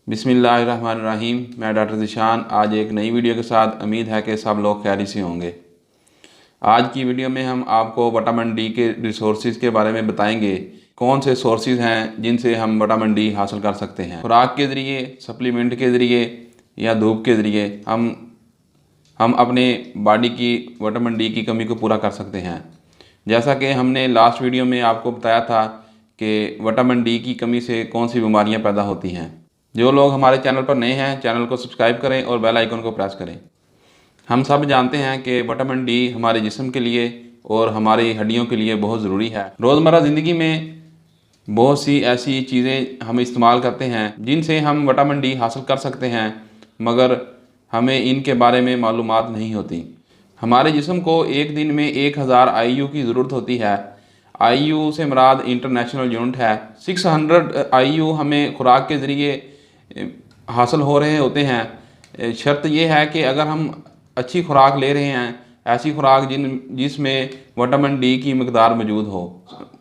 बिस्मिल्लाहिर्रहमानिर्रहीम। मैं डॉक्टर ज़ीशान आज एक नई वीडियो के साथ, उम्मीद है कि सब लोग खैरियत से होंगे। आज की वीडियो में हम आपको विटामिन डी के रिसोर्सेज के बारे में बताएंगे। कौन से सोर्सेज हैं जिनसे हम विटामिन डी हासिल कर सकते हैं। खुराक के ज़रिए, सप्लीमेंट के ज़रिए या धूप के ज़रिए हम अपने बॉडी की विटामिन डी की कमी को पूरा कर सकते हैं। जैसा कि हमने लास्ट वीडियो में आपको बताया था कि विटामिन डी की कमी से कौन सी बीमारियां पैदा होती हैं। जो लोग हमारे चैनल पर नए हैं, चैनल को सब्सक्राइब करें और बेल आइकन को प्रेस करें। हम सब जानते हैं कि विटामिन डी हमारे जिस्म के लिए और हमारी हड्डियों के लिए बहुत ज़रूरी है। रोज़मर्रा ज़िंदगी में बहुत सी ऐसी चीज़ें हम इस्तेमाल करते हैं जिनसे हम विटामिन डी हासिल कर सकते हैं, मगर हमें इनके बारे में मालूमात नहीं होती। हमारे जिस्म को एक दिन में 1000 IU की ज़रूरत होती है। IU से मुराद इंटरनेशनल यूनिट है। 600 IU हमें खुराक के ज़रिए हासिल हो रहे होते हैं। शर्त यह है कि अगर हम अच्छी खुराक ले रहे हैं, ऐसी खुराक जिसमें विटामिन डी की मकदार मौजूद हो,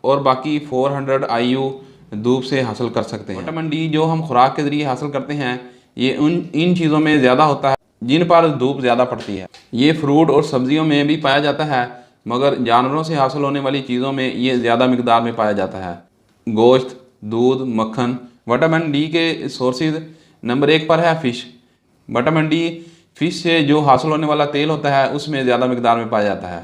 और बाकी 400 IU धूप से हासिल कर सकते हैं। विटामिन डी जो हम खुराक के ज़रिए हासिल करते हैं, ये इन चीज़ों में ज़्यादा होता है जिन पर धूप ज़्यादा पड़ती है। ये फ्रूट और सब्जियों में भी पाया जाता है, मगर जानवरों से हासिल होने वाली चीज़ों में ये ज़्यादा मकदार में पाया जाता है। गोश्त, दूध, मक्खन। विटामिन डी के सोर्सेज नंबर 1 पर है फ़िश। विटामिन डी फ़िश से जो हासिल होने वाला तेल होता है उसमें ज़्यादा मकदार में पाया जाता है।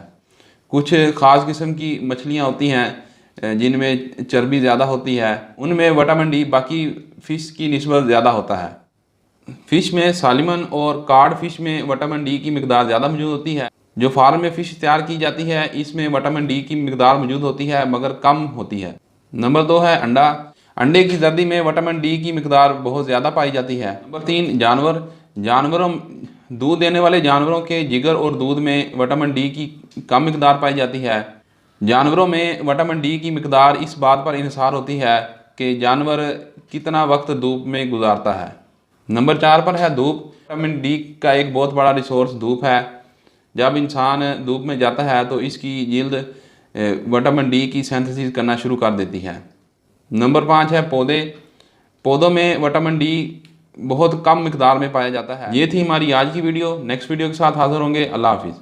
कुछ ख़ास किस्म की मछलियाँ होती हैं जिनमें चर्बी ज़्यादा होती है, उनमें विटामिन डी बाकी फ़िश की निस्बत ज़्यादा होता है। फ़िश में सालिमन और कार्ड फ़िश में विटामिन डी की मकदार ज़्यादा मौजूद होती है। जो फार्म में फ़िश तैयार की जाती है, इसमें विटामिन डी की मकदार मौजूद होती है, मगर कम होती है। नंबर 2 है अंडा। अंडे की जर्दी में विटामिन डी की मकदार बहुत ज़्यादा पाई जाती है। नंबर 3 जानवरों दूध देने वाले जानवरों के जिगर और दूध में विटामिन डी की कम मकदार पाई जाती है। जानवरों में विटामिन डी की मकदार इस बात पर इन्हिसार होती है कि जानवर कितना वक्त धूप में गुजारता है। नंबर 4 पर है धूप। विटामिन डी का एक बहुत बड़ा रिसोर्स धूप है। जब इंसान धूप में जाता है तो इसकी जिल्द विटामिन डी की सिंथेसिस करना शुरू कर देती है। नंबर 5 है पौधे। पौधों में विटामिन डी बहुत कम मकदार में पाया जाता है। ये थी हमारी आज की वीडियो। नेक्स्ट वीडियो के साथ हाजिर होंगे। अल्लाह हाफिज़।